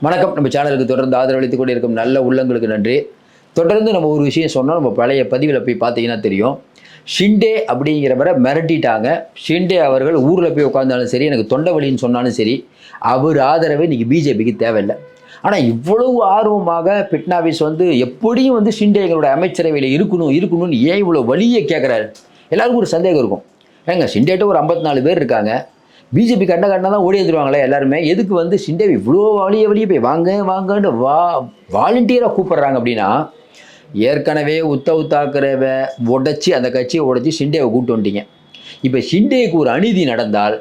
வணக்கம். நம்ம சேனலுக்கு தொடர்ந்து ஆதரவளித்துக் கொண்டிருக்கும் நல்ல உள்ளங்களுக்கு நன்றி. தொடர்ந்து நம்ம ஒரு விஷயம் சொன்னோம். நம்ம பழைய பதிவில் போய் பார்த்தீங்கன்னா தெரியும். ஷிண்டே அப்படிங்கிறவரை மிரட்டிட்டாங்க. ஷிண்டே அவர்கள் ஊரில் போய் உட்காந்தாலும் சரி, எனக்கு தொண்டை வலின்னு சொன்னாலும் சரி, அவர் ஆதரவு இன்றைக்கி பிஜேபிக்கு தேவையில்லை. ஆனால் இவ்வளவு ஆர்வமாக பிட்னாவிஸ் எப்படியும் ஷிண்டே எங்களோட அமைச்சரவையில் இருக்கணும்னு ஏன் இவ்வளோ வலியை கேட்குறாரு? எல்லாருக்கும் ஒரு சந்தேகம் இருக்கும். ஏங்க, ஷிண்டேட்ட ஒரு 54 பேர் இருக்காங்க. பிஜேபி கண்ட தான் ஓடி வந்துடுவாங்களே எல்லாருமே. எதுக்கு ஷிண்டே இவ்வளோ வழியே போய் வாங்கன்னு வாலண்டியராக கூப்பிட்றாங்க அப்படின்னா, ஏற்கனவே உத்தவ் தாக்கரேவை உடைச்சி அந்த கட்சியை உடைச்சி ஷிண்டேவை கூப்பிட்டு வந்துட்டீங்க. இப்போ ஷிண்டேக்கு ஒரு அநீதி நடந்தால்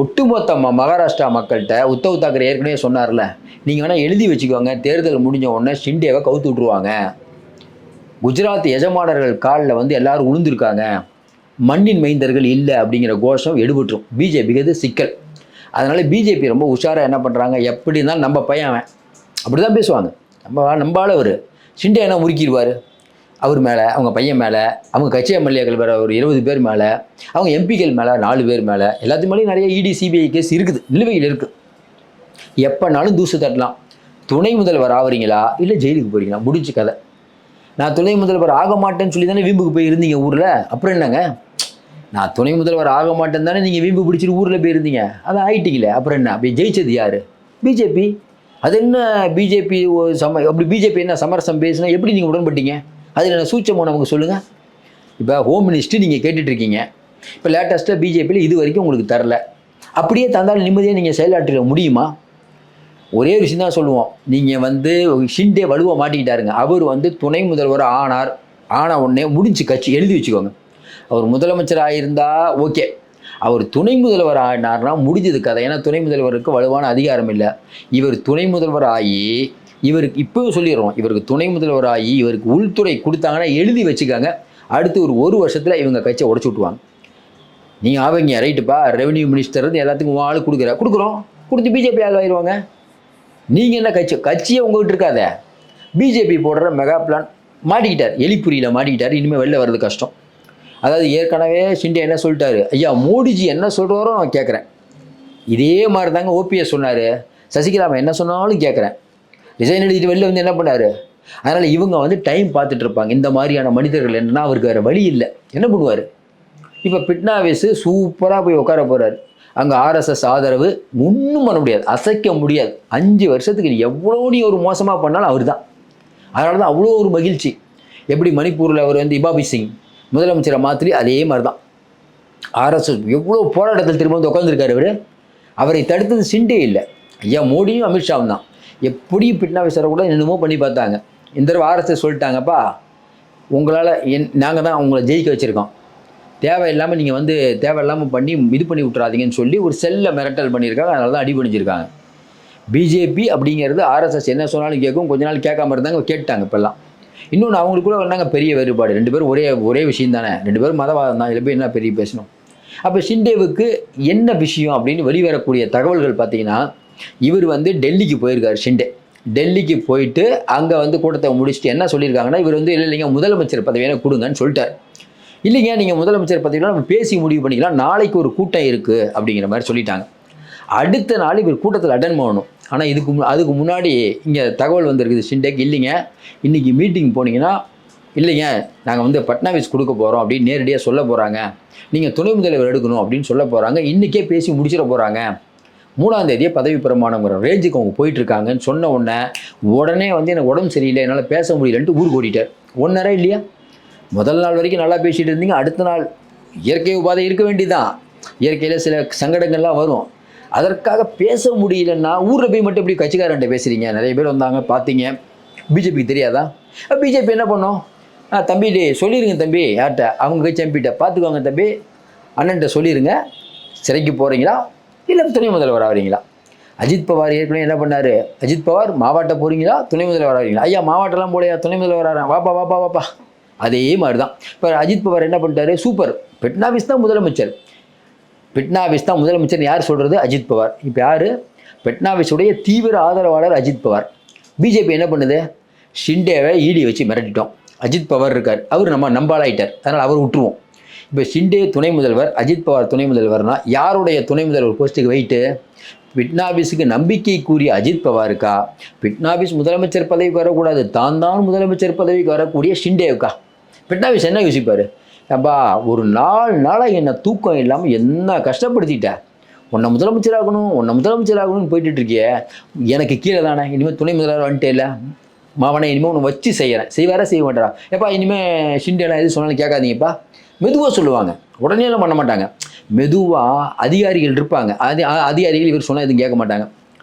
ஒட்டுமொத்த மகாராஷ்டிரா மக்கள்கிட்ட உத்தவ் தாக்கரே ஏற்கனவே சொன்னார்ல, நீங்கள் வேணால் எழுதி வச்சுக்கோங்க, தேர்தல் முடிஞ்ச உடனே ஷிண்டேவை கவுத்து விட்ருவாங்க. குஜராத் எஜமானர்கள் காலில் எல்லாரும் உளுந்துருக்காங்க, மண்ணின் மைந்தர்கள் இல்லை அப்படிங்கிற கோஷம் எடுபட்டுரும். பிஜேபிக்கு அது சிக்கல். அதனால் பிஜேபி ரொம்ப உஷாராக என்ன பண்ணுறாங்க, எப்படி இருந்தாலும் நம்ம பையன் அவன் அப்படி தான் பேசுவாங்க. நம்பால் அவர் ஷிண்டே என்ன முறுக்கிடுவார் அவர் மேலே, அவங்க பையன் மேலே, அவங்க கட்சி எம்எல்ஏக்கள் வேறு ஒரு 20 பேர் மேலே, அவங்க எம்பிக்கள் மேலே 4 பேர் மேலே, எல்லாத்துக்கு மேலேயும் நிறைய இடி சிபிஐ கேஸ் இருக்குது, நிலுவையில் இருக்குது. எப்போனாலும் தூசு தட்டலாம். துணை முதல்வர் ஆகிறீங்களா இல்லை ஜெயிலுக்கு போகிறீங்களா, முடிஞ்சு கதை. நான் துணை முதல்வர் ஆக மாட்டேன்னு சொல்லி தானே வீம்புக்கு போய் இருந்தீங்க ஊரில். அப்புறம் என்னங்க, நான் துணை முதல்வர் ஆக மாட்டேன்னு தானே நீங்கள் வீம்பு பிடிச்சிட்டு ஊரில் போயிருந்தீங்க, அதை ஆகிட்டீங்களே. அப்புறம் என்ன, அப்படி ஜெயிச்சது யார்? பிஜேபி. அது என்ன பிஜேபி அப்படி பிஜேபி என்ன சமரசம் பேசுனா எப்படி நீங்கள் உடன்பட்டீங்க? அதில் என்ன சூட்சமோ நமக்கு சொல்லுங்கள். இப்போ ஹோம் மினிஸ்டர் நீங்கள் கேட்டுட்ருக்கீங்க. இப்போ லேட்டஸ்ட்டாக பிஜேபியில் இது வரைக்கும் உங்களுக்கு தரல. அப்படியே தந்தாலும் நிம்மதியாக நீங்கள் செயலாற்ற முடியுமா? ஒரே விஷயம் தான் சொல்லுவோம். நீங்கள் ஷிண்டே வலுவாக மாட்டிக்கிட்டாருங்க. அவர் துணை முதல்வர் ஆன உடனே முடிஞ்சு கட்சி எழுதி வச்சுக்கோங்க. அவர் முதலமைச்சராக இருந்தால் ஓகே, அவர் துணை முதல்வர் ஆனார்னா முடிஞ்சது கதை. ஏன்னா துணை முதல்வருக்கு வலுவான அதிகாரம் இல்லை. இவர் துணை முதல்வர் ஆகி, இவருக்கு இப்போவும் சொல்லிடுறோம், இவருக்கு துணை முதல்வர் ஆகி இவருக்கு உள்துறை கொடுத்தாங்கன்னா எழுதி வச்சுக்காங்க, அடுத்து ஒரு வருஷத்தில் இவங்க கட்சியை உடச்சி விட்டுவாங்க. நீங்கள் ஆவீங்க ரைட்டுப்பா, ரெவன்யூ மினிஸ்டர் எல்லாத்துக்கும் ஆள் கொடுக்குறோம், கொடுத்து பிஜேபி ஆள் ஆயிடுவாங்க. நீங்கள் என்ன கட்சியே உங்கள்கிட்ட இருக்காத. பிஜேபி போடுற மெகா பிளான் மாட்டிக்கிட்டார், எலிப்புரியில் மாட்டிக்கிட்டார். இனிமேல் வெளில வர்றது கஷ்டம். அதாவது ஏற்கனவே ஷிண்டே என்ன சொல்லிட்டாரு, ஐயா மோடிஜி என்ன சொல்கிறாரோ நான் கேட்குறேன். இதே மாதிரி தாங்க ஓபிஎஸ் சொன்னார். சசிகலாவை என்ன சொன்னாலும் கேட்குறேன். ரிசைன் எழுதிட்டு வெளில என்ன பண்ணார்? அதனால் இவங்க டைம் பார்த்துட்டு இருப்பாங்க. இந்த மாதிரியான மனிதர்கள் என்னன்னா அவருக்கு வேறு வழி இல்லை, என்ன பண்ணுவார்? இப்போ பிட்னாவிஸ் சூப்பராக போய் உட்கார போகிறார். அங்கே ஆர்எஸ்எஸ் ஆதரவு ஒன்றும் பண்ண முடியாது, அசைக்க முடியாது. 5 வருஷத்துக்கு எவ்வளோ நீ ஒரு மோசமாக பண்ணாலும் அவர் தான். அதனால தான் அவ்வளோ ஒரு மகிழ்ச்சி. எப்படி மணிப்பூரில் அவர் இபாபி சிங் முதலமைச்சரை மாற்றி அதே மாதிரி தான் ஆர்எஸ்எஸ் எவ்வளோ போராட்டத்தில் திரும்ப உட்காந்துருக்காரு. அவரை தடுத்தது ஷிண்டே இல்லை, ஐயா மோடியும் அமித்ஷாவும் தான். எப்படியும் பிட்னாவிஸரை கூட என்னமோ பண்ணி பார்த்தாங்க. இந்த தடவை ஆர்எஸ்எஸ் சொல்லிட்டாங்கப்பா, உங்களால் நாங்கள் தான் உங்களை ஜெயிக்க வச்சுருக்கோம், தேவையில்லாமல் நீங்கள் தேவையில்லாமல் பண்ணி இது பண்ணி விட்றாதீங்கன்னு சொல்லி ஒரு செல்ல மிரட்டல் பண்ணியிருக்காங்க. அதனால தான் அடி பண்ணிச்சிருக்காங்க. பிஜேபி அப்படிங்கிறது ஆர்எஸ்எஸ் என்ன சொன்னாலும் கேட்கும். கொஞ்ச நாள் கேட்காம இருந்தாங்க, கேட்டாங்க. இப்போல்லாம் இன்னொன்று அவங்களுக்குள்ள வந்தாங்க பெரிய வேறுபாடு. 2 பேரும் ஒரே விஷயம் தானே, 2 பேரும் மதவாதம் தான். இதில் போய் என்ன பெரிய பேசணும்? அப்போ ஷிண்டேவுக்கு என்ன விஷயம் அப்படின்னு வெளிவரக்கூடிய தகவல்கள் பார்த்தீங்கன்னா, இவர் டெல்லிக்கு போயிருக்காரு. ஷிண்டே டெல்லிக்கு போயிட்டு அங்கே கூட்டத்தை முடிச்சுட்டு என்ன சொல்லியிருக்காங்கன்னா, இவர் இல்லைங்க முதலமைச்சர் பதவியான கொடுங்கன்னு சொல்லிட்டார். இல்லைங்க, நீங்கள் முதலமைச்சர் பதவியெல்லாம் நம்ம பேசி முடிவு பண்ணிக்கலாம், நாளைக்கு ஒரு கூட்டம் இருக்குது அப்படிங்கிற மாதிரி சொல்லிட்டாங்க. அடுத்த நாள் இவர் கூட்டத்தில் அட்டன் பண்ணணும். ஆனால் அதுக்கு முன்னாடி இங்கே தகவல் வந்திருக்குது ஷிண்டேக்கு, இல்லைங்க இன்றைக்கி மீட்டிங் போனீங்கன்னா, இல்லைங்க நாங்கள் பட்னாவிஸ் கொடுக்க போகிறோம் அப்படின்னு நேரடியாக சொல்ல போகிறாங்க, நீங்கள் துணை முதல்வர் எடுக்கணும் அப்படின்னு சொல்ல போகிறாங்க, இன்றைக்கே பேசி முடிச்சிட போகிறாங்க, 3ஆம் தேதியே பதவி பிரமாணங்கிற ரேஞ்சுக்கு அவங்க போயிட்டுருக்காங்கன்னு சொன்ன உடனே எனக்கு உடம்பு சரியில்லை, என்னால் பேச முடியலன்ட்டு ஊருக்கு ஓடிட்டார். 1 நேரம் இல்லையா? முதல் நாள் வரைக்கும் நல்லா பேசிகிட்டு இருந்தீங்க, அடுத்த நாள் இயற்கை உபாதை இருக்க வேண்டியதான். இயற்கையில் சில சங்கடங்கள்லாம் வரும், அதற்காக பேச முடியலன்னா ஊரில் போய் மட்டும் இப்படி கட்சிக்காரன்ட்ட பேசுகிறீங்க. நிறைய பேர் வந்தாங்க பார்த்தீங்க. பிஜேபிக்கு தெரியாதா? பிஜேபி என்ன பண்ணோம், தம்பிகிட்டே சொல்லிடுங்க தம்பி, யார்கிட்ட அவங்க கட்சி எம்பிகிட்ட பார்த்துக்கோங்க தம்பி, அண்ணன்ட்ட சொல்லிடுங்க, சிறைக்கு போகிறீங்களா இல்லை துணை முதல்வர் ஆகிறீங்களா? அஜித் பவார் ஏற்கனவே என்ன பண்ணார், அஜித் பவார் மாவட்டம் போகிறீங்களா துணை முதல்வர் ஆகிறீங்களா? ஐயா மாவட்டம்லாம் போலையா, துணை முதல்வர் ஆகிறேன், வாப்பா. அதே மாதிரி தான் இப்போ அஜித் பவார் என்ன பண்ணிட்டாரு, சூப்பர், பிட்னாவிஸ் தான் முதலமைச்சர். பிட்னாவிஸ் தான் முதலமைச்சர் யார் சொல்கிறது? அஜித் பவார். இப்போ யார்? பிட்னாவிஸுடைய தீவிர ஆதரவாளர் அஜித் பவார். பிஜேபி என்ன பண்ணுது, ஷிண்டேவை ஈடி வச்சு மிரட்டிட்டோம். அஜித் பவார் இருக்கார், அவர் நம்பாளாயிட்டார், அதனால் அவர் விட்டுருவோம். இப்போ ஷிண்டே துணை முதல்வர், அஜித் பவார் துணை முதல்வர்னா யாருடைய துணை முதல்வர் போஸ்ட்டுக்கு வெயிட்டு? பிட்னாவிஸுக்கு நம்பிக்கை கூறிய அஜித் பவாருக்கா, பிட்னாவிஸ் முதலமைச்சர் பதவிக்கு வரக்கூடாது, தான் முதலமைச்சர் பதவிக்கு வரக்கூடிய ஷிண்டேவுக்கா? பிட்னாவிஸ் என்ன யோசிப்பார்? அப்பா ஒரு 4 நாளாக என்னை தூக்கம் இல்லாமல் என்ன கஷ்டப்படுத்திட்டேன், உன்னை முதலமைச்சராகணும்னு போயிட்டு இருக்கியே, எனக்கு கீழே தானே இனிமேல் துணை முதல்வர் வந்துட்டே இல்லை, மாவனை இனிமேல் ஒன்று வச்சு செய்வாரா செய்ய மாட்டாரா, எப்பா இனிமேல் ஷிண்டேலாம் எது சொன்னாலும் கேட்காதீங்கப்பா, மெதுவாக சொல்லுவாங்க, உடனேலாம் பண்ண மாட்டாங்க. மெதுவாக அதிகாரிகள் இருப்பாங்க, அதிகாரிகள் இவர் சொன்னால் எதுவும் கேட்க மாட்டாங்க.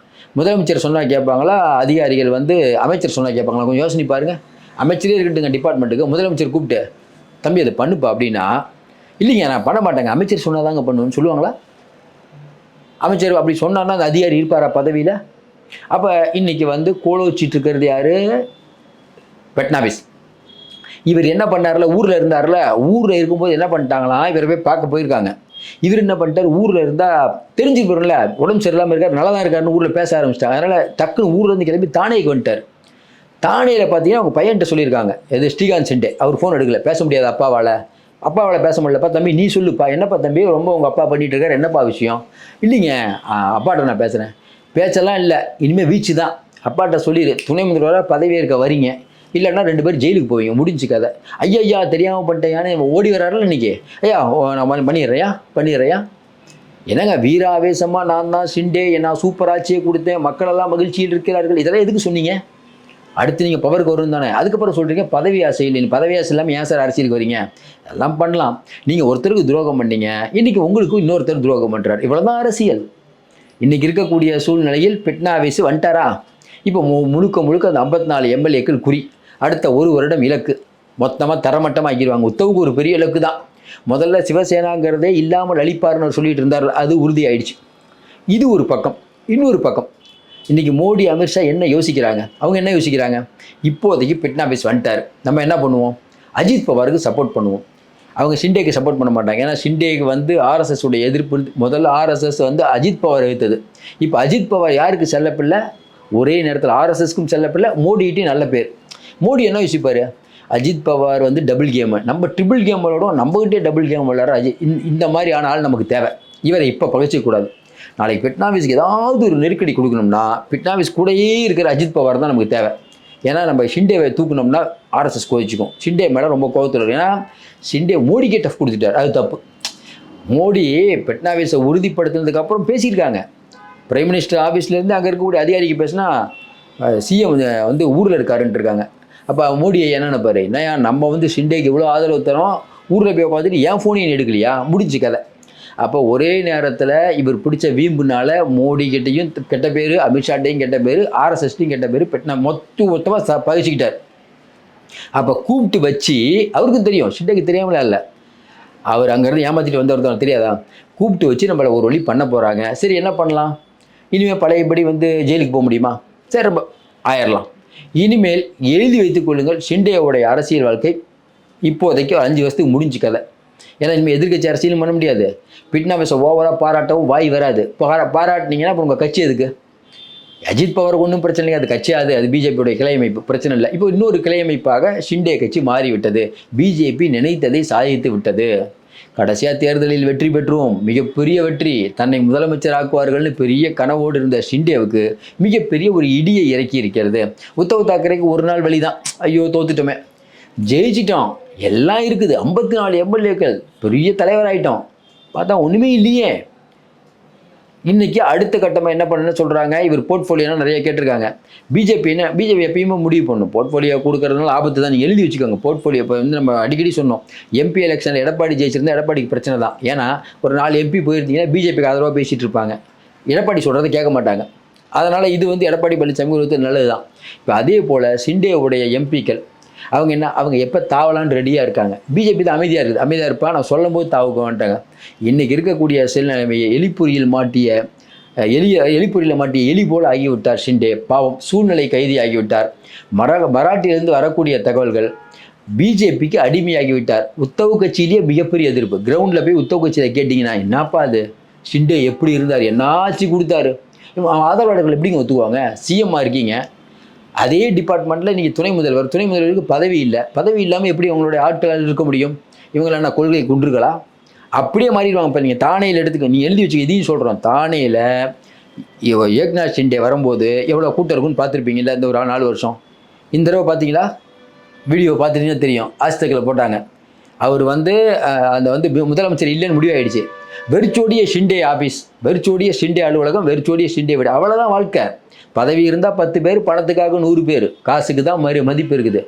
முதலமைச்சர் சொன்னால் கேட்பாங்களா, அதிகாரிகள் அமைச்சர் சொன்னால் கேட்பாங்களா? கொஞ்சம் யோசனை பாருங்கள். அமைச்சரே இருக்கட்டுங்க டிபார்ட்மெண்ட்டுக்கு, முதலமைச்சர் கூப்பிட்டு தம்பி அதை பண்ணுப்பா அப்படின்னா, இல்லைங்க நான் பண்ண மாட்டேங்க, அமைச்சர் சொன்னால் தாங்க பண்ணுவேன்னு சொல்லுவாங்களா? அமைச்சர் அப்படி சொன்னான்னா அந்த அதிகாரி இருப்பாரா பதவியில்? அப்போ இன்றைக்கி கோலோச்சிட்டு இருக்கிறது யார்? பட்னாவிஸ். இவர் என்ன பண்ணார்ல, ஊரில் இருந்தார்ல, ஊரில் இருக்கும்போது என்ன பண்ணிட்டாங்களாம், இவரை போய் பார்க்க போயிருக்காங்க. இவர் என்ன பண்ணிட்டார், ஊரில் இருந்தால் தெரிஞ்சுக்கணும்ல, உடம்பு சரியில்லாமல் இருக்கார், நல்லா தான் இருக்காருன்னு ஊரில் பேச ஆரம்பிச்சிட்டாங்க. அதனால் டக்குன்னு ஊர்லேருந்து கிளம்பி தானேக்கு வந்துட்டார். தானேயில் பார்த்தீங்கன்னா அவங்க பையன்கிட்ட சொல்லியிருக்காங்க, எது ஸ்ரீகாந்த் ஷிண்டே. அவர் ஃபோன் எடுக்கல, பேச முடியாது அப்பாவால் பேச முடியலப்பா, தம்பி நீ சொல்லுப்பா, என்னப்பா தம்பி ரொம்ப உங்கள் அப்பா பண்ணிகிட்டு இருக்கார், என்னப்பா விஷயம்? இல்லைங்க அப்பாட்ட நான் பேசுகிறேன். பேச்செல்லாம் இல்லை, இனிமேல் வீச்சு தான், அப்பாட்ட சொல்லிடு, துணை முதல்வராக பதவி இருக்க வரீங்க, இல்லைன்னா 2 பேர் ஜெயிலுக்கு போவீங்க, முடிஞ்சு கதை. ஐயா தெரியாமல் பண்ணிட்டேன் ஓடி வர்றாருல இன்றைக்கி, ஐயா நான் பண்ணிடுறையா என்னங்க வீராவேசமாக நான் தான் ஷிண்டே, நான் சூப்பர் ஆட்சியை கொடுத்தேன், மக்களெல்லாம் மகிழ்ச்சியில் இருக்கிறார்கள், இதெல்லாம் எதுக்கு சொன்னீங்க? அடுத்து நீங்கள் பவருக்கு வரும் தானே, அதுக்கப்புறம் சொல்கிறீங்க பதவி ஆசை இல்லை, பதவி ஆசை இல்லாமல் ஏன் சார் அரசியலுக்கு வரீங்க? எல்லாம் பண்ணலாம், நீங்கள் ஒருத்தருக்கு துரோகம் பண்ணீங்க, இன்றைக்கி உங்களுக்கும் இன்னொருத்தர் துரோகம் பண்ணுறார், இவ்வளோ தான் அரசியல். இன்றைக்கி இருக்கக்கூடிய சூழ்நிலையில் பிட்னாவிஸ் வந்துட்டாரா, இப்போ முழுக்க அந்த 54 எம்எல்ஏக்கள் குறி, அடுத்த 1 வருடம் இலக்கு மொத்தமாக தரமட்டமாக ஆக்கிடுவாங்க. உத்தவுக்கு ஒரு பெரிய இலக்கு தான். முதல்ல சிவசேனாங்கிறதே இல்லாமல் அழிப்பார்னு சொல்லிட்டு இருந்தார், அது உறுதியாயிடுச்சு. இது ஒரு பக்கம். இன்னொரு பக்கம் இன்றைக்கி மோடி அமித்ஷா என்ன யோசிக்கிறாங்க, அவங்க என்ன யோசிக்கிறாங்க, இப்போதைக்கு பிட்னாவிஸ் வந்துட்டார், நம்ம என்ன பண்ணுவோம், அஜித் பவாருக்கு சப்போர்ட் பண்ணுவோம். அவங்க ஷிண்டேக்கு சப்போர்ட் பண்ண மாட்டாங்க, ஏன்னா ஷிண்டேக்கு ஆர்எஸ்எஸ் உடைய எதிர்ப்பு. முதல்ல ஆர்எஸ்எஸ் அஜித் பவார் எதிர்த்தது. இப்போ அஜித் பவார் யாருக்கு செல்லப்பில்லை, ஒரே நேரத்தில் ஆர்எஸ்எஸ்க்கும் செல்லப்பில்லை, மோடிகிட்டையும் நல்ல பேர். மோடி என்ன யோசிப்பார், அஜித் பவார் டபுள் கேமு, நம்ம ட்ரிபிள் கேம் விளையாடும், நம்மகிட்டே டபுள் கேம் விளையாடுற இந்த மாதிரி ஆனாலும் நமக்கு தேவை, இவரை இப்போ பகைச்சிக்கூடாது. நாளைக்கு பிட்னாவிஸ்க்கு ஏதாவது ஒரு நெருக்கடி கொடுக்கணும்னா பிட்னாவிஸ் கூடயே இருக்கிற அஜித் பவார் தான் நமக்கு தேவை. ஏன்னா நம்ம ஷிண்டேவை தூக்கணும்னா ஆர்எஸ்எஸ் கோச்சிக்கும், ஷிண்டே மேலே ரொம்ப கோவத்தில். ஏன்னா ஷிண்டே மோடிக்கே டஃப் கொடுத்துட்டார், அது தப்பு. மோடி பிட்னாவிஸை உறுதிப்படுத்தினதுக்கப்புறம் பேசியிருக்காங்க. பிரைம் மினிஸ்டர் ஆஃபீஸ்லேருந்து அங்கே இருக்கக்கூடிய அதிகாரிக்கு பேசினா சிஎம் ஊரில் இருக்காருன்ட்டு இருக்காங்க. அப்போ மோடியை என்ன நினைப்பாரு, என்னையா நம்ம ஷிண்டேக்கு இவ்வளோ ஆதரவு தரோம், ஊரில் போய் உட்காந்துட்டு ஏன் ஃபோனையும் எடுக்கலையா, முடிஞ்சு கதை. அப்போ ஒரே நேரத்தில் இவர் பிடிச்ச வீம்புனால மோடிக்கிட்டையும் கெட்ட பேர், அமித்ஷாட்டையும் கெட்ட பேர், ஆர்எஸ்எஸ்டையும் கெட்ட பேர், மொத்தமாக பகிச்சிக்கிட்டார். அப்போ கூப்பிட்டு வச்சு, அவருக்கும் தெரியும், ஷிண்டேக்கு தெரியாமல இல்லை, அவர் அங்கேருந்து ஏமாற்றிட்டு வந்தவர் தெரியாதா, கூப்பிட்டு வச்சு நம்மளை ஒரு வழி பண்ண போகிறாங்க. சரி என்ன பண்ணலாம், இனிமேல் பழையபடி ஜெயிலுக்கு போக முடியுமா, சரி ரொம்ப ஆயிடலாம். இனிமேல் எழுதி வைத்துக் கொள்ளுங்கள், ஷிண்டேவுடைய அரசியல் வாழ்க்கை இப்போதைக்கு 5 வருஷத்துக்கு முடிஞ்சு கதை. ஏன்னா இனிமேல் எதிர்கட்சி அரசியலும் பண்ண முடியாது, பிட்னாவிஸை ஓவராக பாராட்டவும் வாய் வராது. பாராட்டினீங்கன்னா இப்போ உங்கள் கட்சி எதுக்கு? அஜித் பவருக்கு ஒன்றும் பிரச்சனை இல்லை, அது கட்சியாது, அது பிஜேபியோடைய கிளையமைப்பு, பிரச்சனை இல்லை. இப்போ இன்னொரு கிளையமைப்பாக ஷிண்டே கட்சி மாறிவிட்டது, பிஜேபி நினைத்ததை சாதித்து விட்டது. கடைசியாக தேர்தலில் வெற்றி பெற்றுவோம், மிகப்பெரிய வெற்றி, தன்னை முதலமைச்சர் ஆக்குவார்கள்னு பெரிய கனவோடு இருந்த ஷிண்டேவுக்கு மிகப்பெரிய ஒரு இடியை இறக்கி இருக்கிறது. உத்தவ் தாக்கரேக்கு ஒரு நாள் வழி தான், ஐயோ தோத்துட்டோமே, ஜெயிச்சிட்டோம், எல்லாம் இருக்குது, 54 எம்எல்ஏக்கள், பெரிய தலைவராயிட்டோம், பார்த்தா ஒன்றுமே இல்லையே. இன்றைக்கி அடுத்த கட்டமாக என்ன பண்ணுன்னு சொல்கிறாங்க, இவர் போர்ட்ஃபோலியோலாம் நிறைய கேட்டிருக்காங்க. பிஜேபி எப்பயுமே முடிவு பண்ணும், போர்ட்ஃபோலியோ கொடுக்கறதுனால ஆபத்து தான், நீங்கள் எழுதி வச்சுக்கோங்க. போர்ட்ஃபோலியோ இப்போ நம்ம அடிக்கடி சொன்னோம், எம்பி எலெக்ஷனில் எடப்பாடி ஜெயிச்சிருந்தால் எடப்பாடிக்கு பிரச்சனை தான். ஏன்னா ஒரு 4 எம்பி போயிருந்தீங்கன்னா பிஜேபிக்கு ஆதரவாக பேசிகிட்டு இருப்பாங்க, எடப்பாடி சொல்கிறத கேட்க மாட்டாங்க. அதனால் இது எடப்பாடி பழனிசாமி ஒரு நல்லது தான். இப்போ அதே போல் ஷிண்டேவுடைய எம்பிக்கள் அவங்க எப்போ தாவலான்னு ரெடியாக இருக்காங்க. பிஜேபி தான் அமைதியாக இருப்பா, நான் சொல்லும் போது தாவுக்க மாட்டாங்க. இன்றைக்கி இருக்கக்கூடிய நிலைமையை எலிப்பொறியில் மாட்டிய எலி போல் ஆகிவிட்டார் ஷிண்டே. பாவம், சூழ்நிலை கைதி ஆகிவிட்டார். மராட்டியிலிருந்து வரக்கூடிய தகவல்கள், பிஜேபிக்கு அடிமையாகிவிட்டார். உத்தவ் கட்சியிலேயே மிகப்பெரிய எதிர்ப்பு. கிரவுண்டில் போய் உத்தவ் கட்சியில் கேட்டிங்கன்னா, என்னப்பா அது ஷிண்டே எப்படி இருந்தார், என்ன ஆட்சி கொடுத்தாரு, ஆதரவாளர்கள் எப்படிங்க ஒத்துக்குவாங்க? சிஎம்மாக இருக்கீங்க, அதே டிபார்ட்மெண்ட்டில் நீங்கள் துணை முதல்வருக்கு பதவி இல்லை, பதவி இல்லாமல் எப்படி அவங்களுடைய ஆட்களால் இருக்க முடியும்? இவங்களாம் என்ன கொள்கை குன்றுகளா? அப்படியே மாறிடுவாங்க. இப்போ நீங்கள் தானேயில் நீ எழுதி வச்சுக்க, இதையும் சொல்கிறோம், தானேயில் ஏக்நாத் ஷிண்டே வரும்போது எவ்வளோ கூட்டம் இருக்குன்னு பார்த்துருப்பீங்கல்ல இந்த ஒரு 4 வருஷம். இந்த தடவை பார்த்தீங்களா? வீடியோ பார்த்துட்டீங்கன்னா தெரியும். ஆஸ்தக்கில் போட்டாங்க. அவர் வந்து அந்த வந்து முதலமைச்சர் இல்லைன்னு முடிவாயிடுச்சு. வெறிச்சோடிய ஷிண்டே ஆஃபீஸ், வெறிச்சோடிய ஷிண்டே அலுவலகம், வெறிச்சோடிய ஷிண்டே வீடு. அவ்வளோதான் வாழ்க்கை. பதவி இருந்தால் 10 பேர், பணத்துக்காக 100 பேர். காசுக்கு தான் மதிப்பு இருக்குது.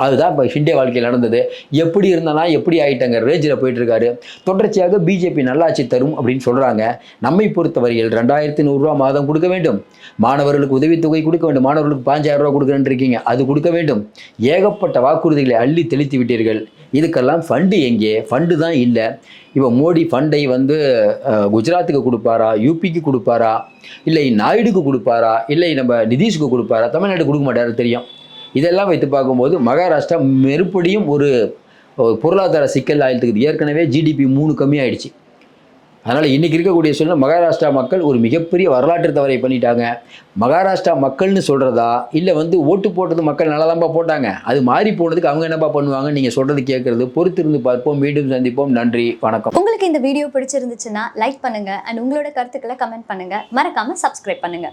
அதுதான் இப்போ ஷிண்டே வாழ்க்கையில் நடந்தது. எப்படி இருந்தானா எப்படி ஆகிட்டாங்க ரேஞ்சில் போயிட்டுருக்காரு. தொடர்ச்சியாக பிஜேபி நல்லாட்சி தரும் அப்படின்னு சொல்கிறாங்க. நம்மை பொறுத்தவரையில் 2100 ரூபா மாதம் கொடுக்க வேண்டும். மாணவர்களுக்கு உதவித்தொகை கொடுக்க வேண்டும். மாணவர்களுக்கு 5000 ரூபா கொடுக்குறேன்னு இருக்கீங்க, அது கொடுக்க வேண்டும். ஏகப்பட்ட வாக்குறுதிகளை அள்ளி தெளித்து விட்டீர்கள். இதுக்கெல்லாம் ஃபண்டு எங்கே? ஃபண்டு தான் இல்லை. இப்போ மோடி ஃபண்டை வந்து குஜராத்துக்கு கொடுப்பாரா, யூபிக்கு கொடுப்பாரா, இல்லை நாயுடுக்கு கொடுப்பாரா, இல்லை நம்ம நிதிஷுக்கு கொடுப்பாரா? தமிழ்நாடு கொடுக்க மாட்டாரு தெரியும். இதெல்லாம் வைத்து பார்க்கும்போது மகாராஷ்டிரா மறுபடியும் ஒரு பொருளாதார சிக்கல் ஆயிடுத்துக்குது. ஏற்கனவே ஜிடிபி 3 கம்மியாயிடுச்சு. அதனால் இன்றைக்கி இருக்கக்கூடிய சூழ்நிலை மகாராஷ்டிரா மக்கள் ஒரு மிகப்பெரிய வரலாற்று தவறை பண்ணிட்டாங்க. மகாராஷ்டிரா மக்கள்னு சொல்கிறதா இல்லை வந்து ஓட்டு போட்டது மக்கள் நல்லா தான்ப்பா போட்டாங்க, அது மாறி போனதுக்கு அவங்க என்னப்பா பண்ணுவாங்க நீங்கள் சொல்கிறது கேட்குறது. பொறுத்திருந்து பார்ப்போம். மீண்டும் சந்திப்போம். நன்றி, வணக்கம். உங்களுக்கு இந்த வீடியோ பிடிச்சிருந்துச்சுன்னா லைக் பண்ணுங்கள் அண்ட் உங்களோட கருத்துக்களை கமெண்ட் பண்ணுங்கள். மறக்காமல் சப்ஸ்கிரைப் பண்ணுங்கள்.